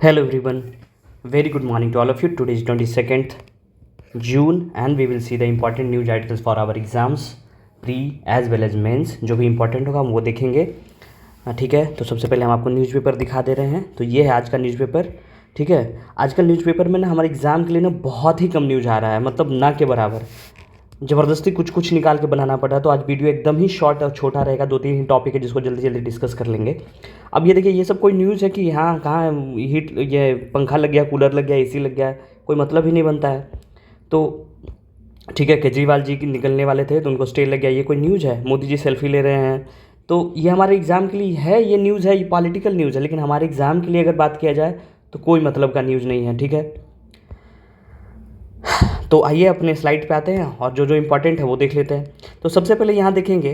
Hello everyone, very good morning to all of you. Today is 22nd June and we will see the important news articles for our exams, pre as well as mains. जो भी important होगा हम वो देखेंगे. ठीक है, तो सबसे पहले हम आपको न्यूज़पेपर दिखा दे रहे हैं. तो ये है आज का न्यूज़पेपर. ठीक है, आजकल न्यूज़पेपर में ना हमारे एग्ज़ाम के लिए ना बहुत ही कम न्यूज़ आ रहा है, मतलब ना के बराबर. ज़बरदस्ती कुछ कुछ निकाल के बनाना पड़ा. तो आज वीडियो एकदम ही शॉर्ट और छोटा रहेगा. 2-3 ही टॉपिक है जिसको जल्दी जल्दी डिस्कस कर लेंगे. अब ये देखिए, ये सब कोई न्यूज़ है कि हाँ कहाँ हीट, ये पंखा लग गया, कूलर लग गया, एसी लग गया, कोई मतलब ही नहीं बनता है. तो ठीक है, केजरीवाल जी की निकलने वाले थे तो उनको स्टे लग गया, ये कोई न्यूज़ है? मोदी जी सेल्फी ले रहे हैं, तो ये हमारे एग्ज़ाम के लिए है, ये न्यूज़ है, ये पॉलिटिकल न्यूज़ है. लेकिन हमारे एग्ज़ाम के लिए अगर बात किया जाए तो कोई मतलब का न्यूज़ नहीं है. ठीक है, तो आइए अपने स्लाइड पे आते हैं और जो जो इम्पोर्टेंट है वो देख लेते हैं. तो सबसे पहले यहाँ देखेंगे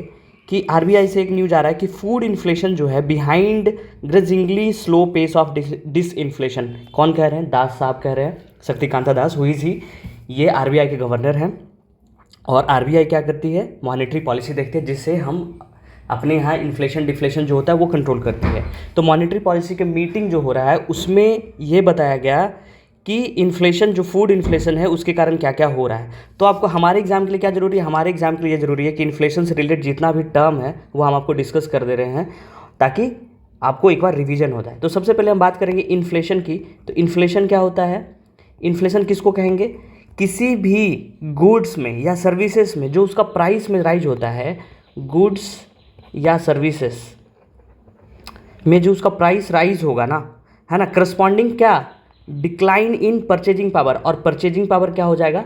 कि आरबीआई से एक न्यूज़ आ रहा है कि फूड इन्फ्लेशन जो है behind grudgingly slow pace of disinflation. कौन कह रहे हैं? दास साहब कह रहे हैं, शक्तिकांता दास. हुई थी, ये आरबीआई के गवर्नर हैं. और आरबीआई क्या करती है? मॉनेटरी पॉलिसी देखती है जिससे हम अपने यहाँ इन्फ्लेशन डिफ्लेशन जो होता है वो कंट्रोल करती है. तो मॉनेटरी पॉलिसी के मीटिंग जो हो रहा है उसमें ये बताया गया कि इन्फ्लेशन, जो फूड इन्फ्लेशन है, उसके कारण क्या क्या हो रहा है. तो आपको हमारे एग्जाम के लिए क्या ज़रूरी है? हमारे एग्जाम के लिए ज़रूरी है कि इन्फ्लेशन से रिलेटेड जितना भी टर्म है वो हम आपको डिस्कस कर दे रहे हैं ताकि आपको एक बार रिवीजन हो जाए. तो सबसे पहले हम बात करेंगे इन्फ्लेशन की. तो इन्फ्लेशन क्या होता है? इन्फ्लेशन किसको कहेंगे? किसी भी गुड्स में या सर्विसेज में जो उसका प्राइस में राइज होता है, गुड्स या सर्विसेज में जो उसका प्राइस राइज होगा ना, है ना, करस्पॉन्डिंग क्या? Decline in purchasing power. और परचेजिंग पावर क्या हो जाएगा?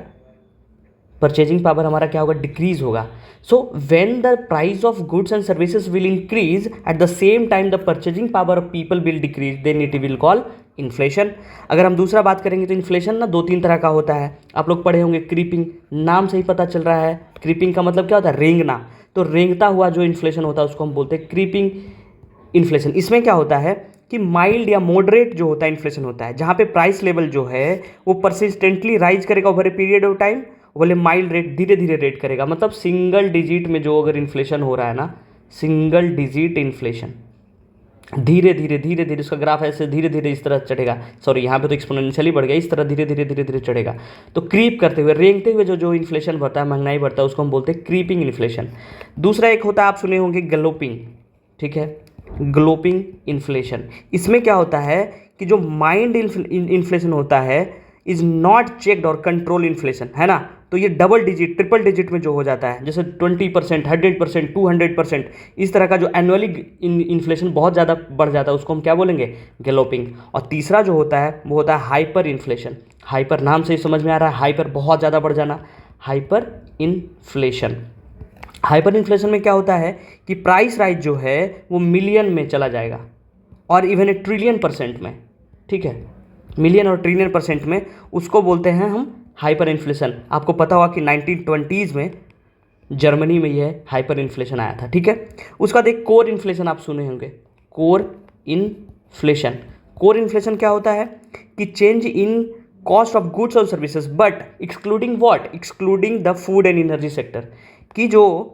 परचेजिंग पावर हमारा क्या होगा? डिक्रीज होगा. So when the price of goods and services will increase at the same time the purchasing power of people will decrease, then it will call inflation. अगर हम दूसरा बात करेंगे तो इन्फ्लेशन ना 2-3 तरह का होता है. आप लोग पढ़े होंगे क्रीपिंग, नाम से ही पता चल रहा है. क्रीपिंग का मतलब क्या होता है? रेंगना. तो रेंगता हुआ जो इन्फ्लेशन होता है उसको हम बोलते हैं क्रीपिंग इन्फ्लेशन. इसमें क्या होता है कि माइल्ड या मॉडरेट जो होता है इन्फ्लेशन होता है, जहाँ पे प्राइस लेवल जो है वो परसिस्टेंटली राइज करेगा over a period of time. बोले माइल्ड रेट, धीरे धीरे रेट करेगा. मतलब सिंगल डिजिट में जो अगर इन्फ्लेशन हो रहा है ना, सिंगल डिजिट इन्फ्लेशन, धीरे धीरे धीरे धीरे उसका ग्राफ ऐसे धीरे धीरे इस तरह चढ़ेगा. सॉरी, यहाँ पे तो एक्सपोनेंशियली बढ़ गया, इस तरह धीरे धीरे धीरे धीरे चढ़ेगा. तो क्रीप करते हुए, रेंगते हुए जो जो इन्फ्लेशन बढ़ता है, महंगाई बढ़ता है, उसको हम बोलते हैं क्रीपिंग इन्फ्लेशन. दूसरा एक होता है, आप सुने होंगे, गलोपिंग. ठीक है, ग्लोपिंग इन्फ्लेशन. इसमें क्या होता है कि जो माइंड इन्फ्लेशन होता है इज नॉट चेक्ड और कंट्रोल इन्फ्लेशन, है ना. तो ये डबल डिजिट, ट्रिपल डिजिट में जो हो जाता है, जैसे 20%, 100%, 200%, इस तरह का जो एनुअली इन्फ्लेशन बहुत ज़्यादा बढ़ जाता है उसको हम क्या बोलेंगे? गैलोपिंग. और तीसरा जो होता है वो होता है हाइपर इन्फ्लेशन. हाइपर नाम से ही समझ में आ रहा है, हाइपर बहुत ज़्यादा बढ़ जाना, हाइपर इन्फ्लेशन. हाइपर इन्फ्लेशन में क्या होता है कि प्राइस राइज जो है वो मिलियन में चला जाएगा और इवन ए ट्रिलियन परसेंट में. ठीक है, मिलियन और ट्रिलियन परसेंट में, उसको बोलते हैं हम हाइपर इन्फ्लेशन. आपको पता होगा कि 1920s में जर्मनी में यह हाइपर इन्फ्लेशन आया था. ठीक है, उसका देख कोर इन्फ्लेशन आप सुने होंगे. Core inflation. कोर इन्फ्लेशन क्या होता है कि change in cost of goods और services but excluding what? Excluding the food and energy sector. कि जो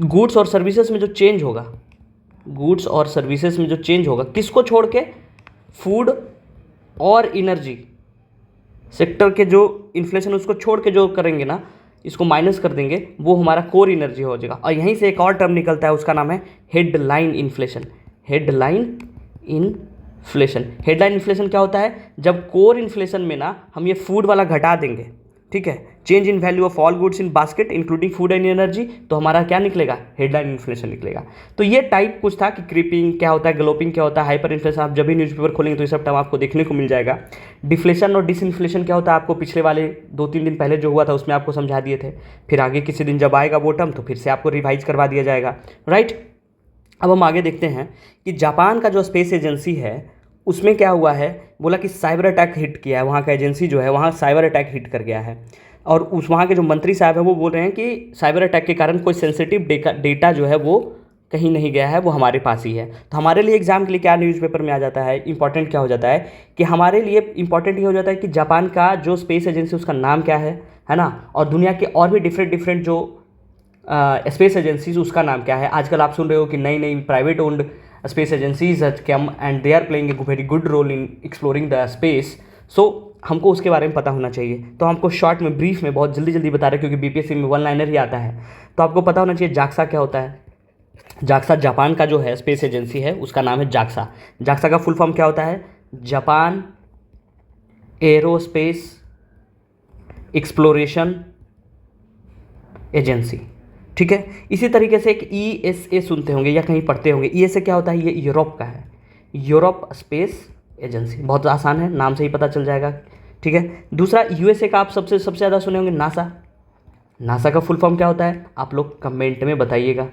गुड्स और सर्विसेज में जो चेंज होगा, गुड्स और सर्विसेज में जो चेंज होगा, किसको छोड़ के? फूड और एनर्जी सेक्टर के जो इन्फ्लेशन उसको छोड़ के जो करेंगे ना, इसको माइनस कर देंगे, वो हमारा कोर एनर्जी हो जाएगा. और यहीं से एक और टर्म निकलता है, उसका नाम है headline inflation. Headline inflation. Headline inflation क्या होता है? जब कोर इन्फ्लेशन में ना हम ये फूड वाला घटा देंगे, ठीक है, change in value of all goods in basket including food and energy, तो हमारा क्या निकलेगा? हेडलाइन इन्फ्लेशन निकलेगा. तो ये टाइप कुछ था कि क्रीपिंग क्या होता है, ग्लोपिंग क्या होता है, हाइपर इन्फ्लेशन. आप जब भी न्यूज़पेपर खोलेंगे तो ये सब टर्म आपको देखने को मिल जाएगा. डिफ्लेशन और डिसइन्फ्लेशन क्या होता है, आपको पिछले वाले 2-3 दिन पहले जो हुआ था उसमें आपको समझा दिए थे. फिर आगे किसी दिन जब आएगा वो टर्म तो फिर से आपको रिवाइज करवा दिया जाएगा. राइट, अब हम आगे देखते हैं कि जापान का जो स्पेस एजेंसी है उसमें क्या हुआ है. बोला कि साइबर अटैक हिट किया है, वहाँ का एजेंसी जो है वहाँ साइबर अटैक हिट कर गया है. और उस वहाँ के जो मंत्री साहब हैं वो बोल रहे हैं कि साइबर अटैक के कारण कोई सेंसिटिव डेटा जो है वो कहीं नहीं गया है, वो हमारे पास ही है. तो हमारे लिए एग्जाम के लिए क्या न्यूज़पेपर में आ जाता है, इंपॉर्टेंट क्या हो जाता है कि हमारे लिए इंपॉर्टेंट ये हो जाता है कि जापान का जो स्पेस एजेंसी उसका नाम क्या है ना. और दुनिया के और भी डिफरेंट जो स्पेस एजेंसीज उसका नाम क्या है. आजकल आप सुन रहे हो कि नई नई private owned space agencies has come and they are playing a very good role in exploring the space. So हमको उसके बारे में पता होना चाहिए। तो हमको शॉर्ट में ब्रीफ में बहुत जल्दी जल्दी बता रहे हैं क्योंकि बीपीएससी में वन लाइनर ही आता है। तो आपको पता होना चाहिए जाक्सा क्या होता है। जाक्सा जापान का जो है स्पेस एजेंसी है उसका नाम है जाक्सा। जाक्सा का फुल फॉर्म क्या होता है? Japan aerospace exploration agency. ठीक है, इसी तरीके से एक ईएसए सुनते होंगे या कहीं पढ़ते होंगे। ईएसए क्या होता है? ये यूरोप का है, यूरोप स्पेस एजेंसी। बहुत आसान है, नाम से ही पता चल जाएगा। ठीक है, दूसरा यूएसए का आप सबसे ज़्यादा सुने होंगे नासा। नासा का फुल फॉर्म क्या होता है? आप लोग कमेंट में बताइएगा।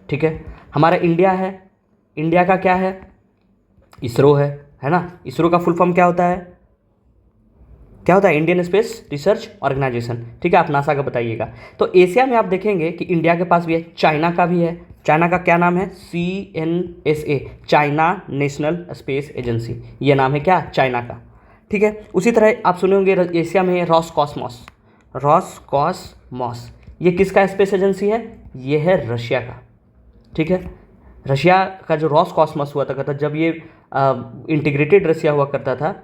ठीक है, हमारा इंडिया है, इंडिया का क्या है? इसरो है ना। इसरो का फुल फॉर्म क्या होता है? क्या होता है? Indian space research organisation. ठीक है, आप नासा का बताइएगा। तो एशिया में आप देखेंगे कि इंडिया के पास भी है, चाइना का भी है। चाइना का क्या नाम है? CNSA, China national space agency. ये नाम है क्या? चाइना का। ठीक है, उसी तरह आप सुने होंगे एशिया में है रॉसकॉस्मॉस। रॉसकॉस्मॉस ये किसका स्पेस एजेंसी है? ये है रशिया का। ठीक है, रशिया का जो रॉसकॉस्मॉस हुआ था जब ये इंटीग्रेटेड रशिया हुआ करता था,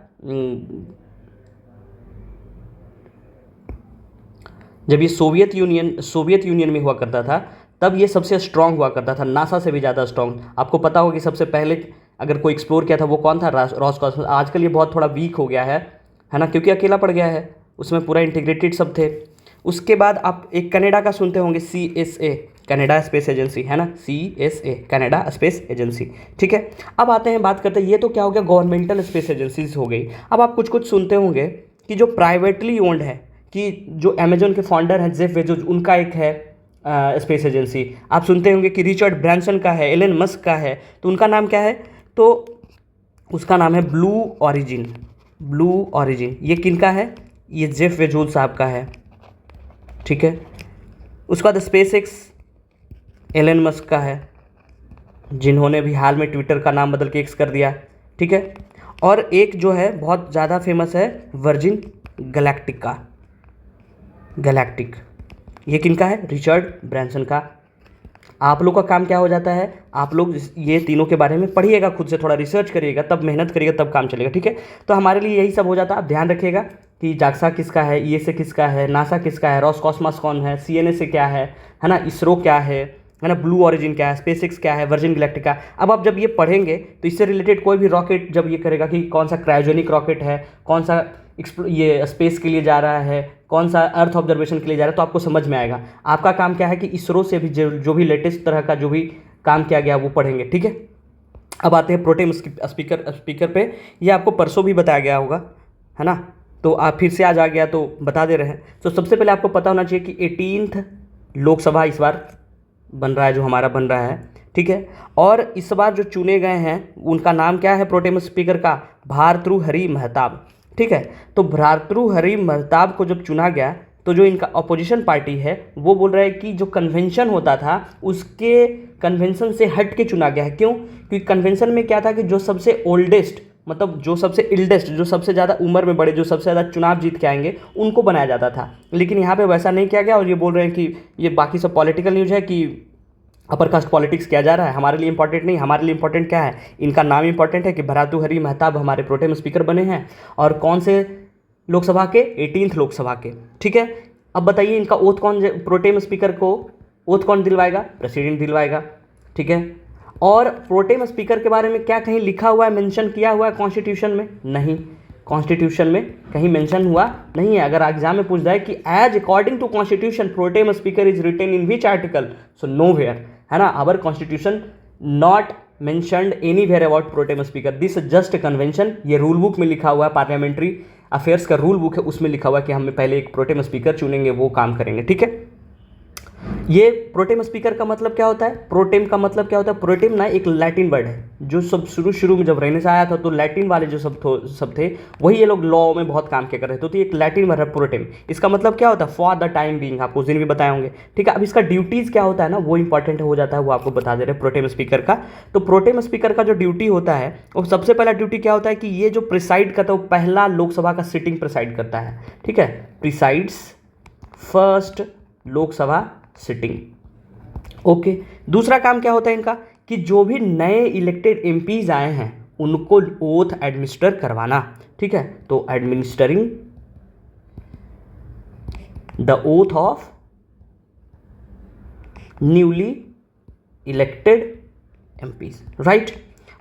जब ये सोवियत यूनियन में हुआ करता था तब ये सबसे स्ट्रांग हुआ करता था, नासा से भी ज़्यादा स्ट्रांग। आपको पता होगा कि सबसे पहले अगर कोई एक्सप्लोर किया था वो कौन था? रॉसकॉस्मॉस। आजकल ये बहुत थोड़ा वीक हो गया है ना, क्योंकि अकेला पड़ गया है, उसमें पूरा इंटीग्रेटेड सब थे। उसके बाद आप एक कनाडा का सुनते होंगे, CSA, कनाडा स्पेस एजेंसी, है ना। CSA Canada space agency. ठीक है, अब आते हैं, बात करते हैं, ये तो क्या हो गया? गवर्नमेंटल स्पेस एजेंसीज हो गई। अब आप कुछ कुछ सुनते होंगे कि जो प्राइवेटली ओन्ड है, कि जो अमेजोन के फाउंडर हैं जेफ बेजोस, उनका एक है स्पेस एजेंसी। आप सुनते होंगे कि रिचर्ड ब्रांसन का है, एलन मस्क का है। तो उनका नाम क्या है? तो उसका नाम है ब्लू ऑरिजिन। ब्लू ऑरिजिन ये किनका है? ये जेफ बेजोस साहब का है। ठीक है, उसके बाद स्पेस एक्स एलन मस्क का है, जिन्होंने भी हाल में ट्विटर का नाम बदल के एक्स कर दिया। ठीक है, और एक जो है बहुत ज़्यादा फेमस है, वर्जिन गैलेक्टिक। ये किनका है? रिचर्ड ब्रांसन का। आप लोग का काम क्या हो जाता है? आप लोग ये तीनों के बारे में पढ़िएगा, खुद से थोड़ा रिसर्च करिएगा, तब मेहनत करिएगा, तब काम चलेगा। ठीक है, तो हमारे लिए यही सब हो जाता है। आप ध्यान रखिएगा कि जाक्सा किसका है, ईएसए किसका है, नासा किसका है, रॉसकॉस्मॉस कौन है, CNSA क्या है ना, इसरो क्या है ना, ब्लू ऑरिजिन क्या है, स्पेसएक्स क्या है, वर्जिन गैलेक्टिका। अब आप जब ये पढ़ेंगे तो इससे रिलेटेड कोई भी रॉकेट जब ये करेगा कि कौन सा क्रायोजेनिक रॉकेट है, कौन सा ये स्पेस के लिए जा रहा है, कौन सा अर्थ ऑब्जर्वेशन के लिए जा रहा है, तो आपको समझ में आएगा। आपका काम क्या है कि इसरो से भी जो भी लेटेस्ट तरह का जो भी काम किया गया वो पढ़ेंगे। ठीक है, अब आते हैं प्रोटेम स्पीकर पे। ये आपको परसों भी बताया गया होगा, है ना, तो आप फिर से आज आ गया तो बता दे रहे हैं। तो सबसे पहले आपको पता होना चाहिए कि 18th लोकसभा इस बार बन रहा है, जो हमारा बन रहा है। ठीक है, और इस बार जो चुने गए हैं उनका नाम क्या है प्रोटेम स्पीकर का? भर्तृहरि महताब। ठीक है, तो भर्तृहरि महताब को जब चुना गया तो जो इनका अपोजिशन पार्टी है वो बोल रहा है कि जो कन्वेंशन होता था उसके कन्वेंशन से हट के चुना गया है। क्यों? क्योंकि कन्वेंशन में क्या था कि जो सबसे ओल्डेस्ट, मतलब जो सबसे इल्डेस्ट, जो सबसे ज़्यादा उम्र में बड़े, जो सबसे ज़्यादा चुनाव जीत के आएंगे उनको बनाया जाता था। लेकिन यहाँ पे वैसा नहीं किया गया, और ये बोल रहे हैं कि ये बाकी सब पॉलिटिकल न्यूज़ है कि अपर कास्ट पॉलिटिक्स किया जा रहा है, हमारे लिए इंपॉर्टेंट नहीं। हमारे लिए इंपॉर्टेंट क्या है? इनका नाम इंपॉर्टेंट है कि भर्तृहरि महताब हमारे प्रोटेम स्पीकर बने हैं, और कौन से लोकसभा के? 18th लोकसभा के। ठीक है, अब बताइए इनका ओथ कौन, प्रोटेम स्पीकर को ओथ कौन दिलवाएगा? प्रेसिडेंट दिलवाएगा। ठीक है, और प्रोटेम स्पीकर के बारे में क्या कहीं लिखा हुआ है, मेंशन किया हुआ है कॉन्स्टिट्यूशन में? नहीं, कॉन्स्टिट्यूशन में कहीं मेंशन हुआ नहीं है। अगर एग्जाम में पूछ जाए कि as according to constitution pro tem speaker is written in which article, so nowhere, है ना, our constitution not mentioned anywhere about pro tem speaker, this just convention. ये रूल बुक में लिखा हुआ है, पार्लियामेंट्री अफेयर्स का रूल बुक है, उसमें लिखा हुआ है कि हम पहले एक प्रोटेम स्पीकर चुनेंगे, वो काम करेंगे। ठीक है, ये प्रोटेम स्पीकर का मतलब क्या होता है? प्रोटेम का मतलब क्या होता है? प्रोटेम ना एक लैटिन वर्ड है, जो सब शुरू में जब रहने से आया था तो लैटिन वाले जो सब थे वही ये लोग लॉ में बहुत काम किया कर रहे थे, तो एक लैटिन वर्ड है प्रोटेम। इसका मतलब क्या होता है? फॉर द टाइम बीइंग, आपको उस दिन भी बताए होंगे। ठीक है, अब इसका ड्यूटीज़ क्या होता है ना, वो इंपॉर्टेंट हो जाता है, वो आपको बता दे रहे हैं प्रोटेम स्पीकर का। तो प्रोटेम स्पीकर का जो ड्यूटी होता है वो सबसे पहला ड्यूटी क्या होता है कि ये जो प्रिसाइड करता है वो पहला लोकसभा का सिटिंग प्रिसाइड करता है। ठीक है, presides first Lok Sabha sitting. Okay, दूसरा काम क्या होता है इनका कि जो भी नए इलेक्टेड एमपीज आए हैं उनको ओथ एडमिनिस्टर करवाना, ठीक है। तो administering the oath of newly elected MPs, right.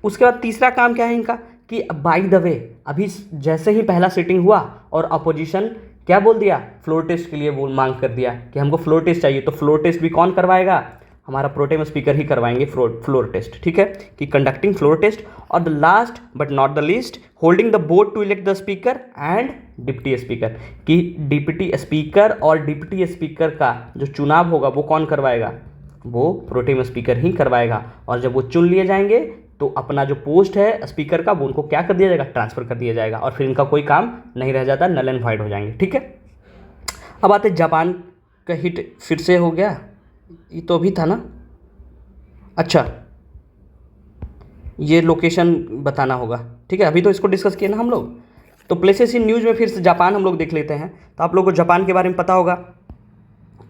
उसके बाद तीसरा काम क्या है इनका कि बाय द वे अभी जैसे ही पहला सिटिंग हुआ और अपोजिशन क्या बोल दिया, फ्लोर टेस्ट के लिए बोल मांग कर दिया कि हमको फ्लोर टेस्ट चाहिए, तो फ्लोर टेस्ट भी कौन करवाएगा, हमारा प्रोटेम स्पीकर ही करवाएंगे फ्लोर टेस्ट, ठीक है, कि कंडक्टिंग फ्लोर टेस्ट। और the last but not the least, holding the vote to elect the speaker and deputy speaker, कि डिप्टी स्पीकर और डिप्टी स्पीकर का जो चुनाव होगा वो कौन करवाएगा, वो प्रोटेम स्पीकर ही करवाएगा। और जब वो चुन लिए जाएंगे तो अपना जो पोस्ट है स्पीकर का वो उनको क्या कर दिया जाएगा, ट्रांसफर कर दिया जाएगा, और फिर इनका कोई काम नहीं रह जाता, नल एंड वाइड हो जाएंगे, ठीक है। अब आते जापान का हिट फिर से हो गया, ये तो अभी था ना, अच्छा ये लोकेशन बताना होगा, ठीक है, अभी तो इसको डिस्कस किया ना हम लोग। तो प्लेसेस इन न्यूज़ में फिर से जापान हम लोग देख लेते हैं। तो आप लोगों को जापान के बारे में पता होगा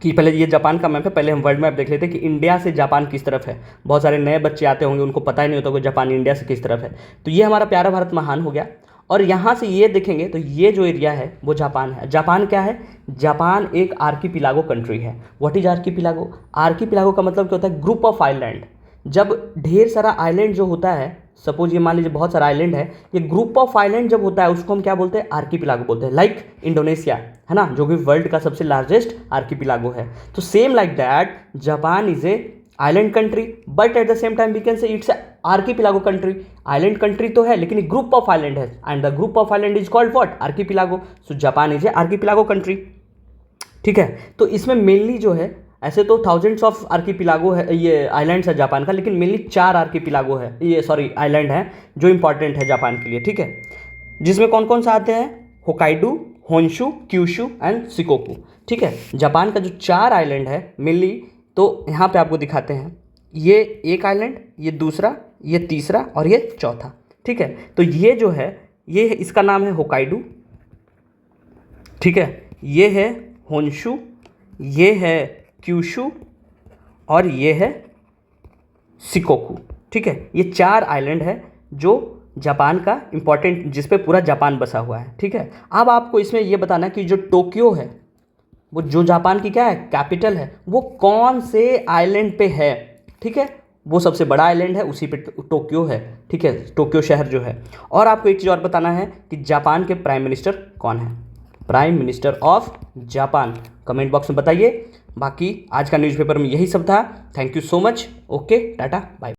कि पहले ये जापान का मैप है, पहले हम वर्ल्ड मैप देख लेते हैं कि इंडिया से जापान किस तरफ है। बहुत सारे नए बच्चे आते होंगे, उनको पता ही नहीं होता कि जापान इंडिया से किस तरफ है। तो ये हमारा प्यारा भारत महान हो गया, और यहाँ से ये देखेंगे तो ये जो एरिया है वो जापान है। जापान क्या है, जापान एक आर्कीपिलागो कंट्री है। व्हाट इज आर्कीपिलागो, आर्कीपिलागो का मतलब क्या होता है, ग्रुप ऑफ आइलैंड। जब ढेर सारा आइलैंड जो होता है, सपोज ये मान लीजिए बहुत सारा आइलैंड है, ये ग्रुप ऑफ आइलैंड जब होता है उसको हम क्या बोलते हैं, आर्कीपिलागो बोलते हैं। लाइक इंडोनेशिया है ना, जो कि वर्ल्ड का सबसे लार्जेस्ट आर्कीपिलागो है। तो same like that Japan is a island country, but at the same time we can say it's archipelago country. Island country तो है लेकिन ग्रुप ऑफ आइलैंड है, and the group of island is called what, archipelago. So Japan is a archipelago country, ठीक है। तो इसमें mainly जो है, ऐसे तो थाउजेंड्स ऑफ आर्कीपिलागो है, ये आइलैंड्स है जापान का, लेकिन मेनली 4 आर्कीपिलागो है, ये सॉरी आइलैंड है जो इंपॉर्टेंट है जापान के लिए, ठीक है। जिसमें कौन कौन सा आते हैं, Hokkaido, Honshu, Kyushu and Shikoku, ठीक है। जापान का जो 4 आइलैंड है मेनली, तो यहाँ पे आपको दिखाते हैं, ये एक आइलैंड, ये दूसरा, ये तीसरा और ये चौथा, ठीक है। तो ये जो है, ये इसका नाम है होकाइडो, ठीक है, ये है होन्शु, ये है क्यूशु और ये है शिकोकू, ठीक है। ये 4 आइलैंड है जो जापान का इंपॉर्टेंट, जिस पे पूरा जापान बसा हुआ है, ठीक है। अब आपको इसमें ये बताना है कि जो टोक्यो है, वो जो जापान की क्या है, कैपिटल है, वो कौन से आइलैंड पे है, ठीक है। वो सबसे बड़ा आइलैंड है, उसी पे टोक्यो है, ठीक है, टोक्यो शहर जो है। और आपको एक चीज़ और बताना है कि जापान के प्राइम मिनिस्टर कौन है, prime minister of Japan, comment box में बताइए। बाकी आज का न्यूज़पेपर में यही सब था। Thank you so much, okay, tata, bye.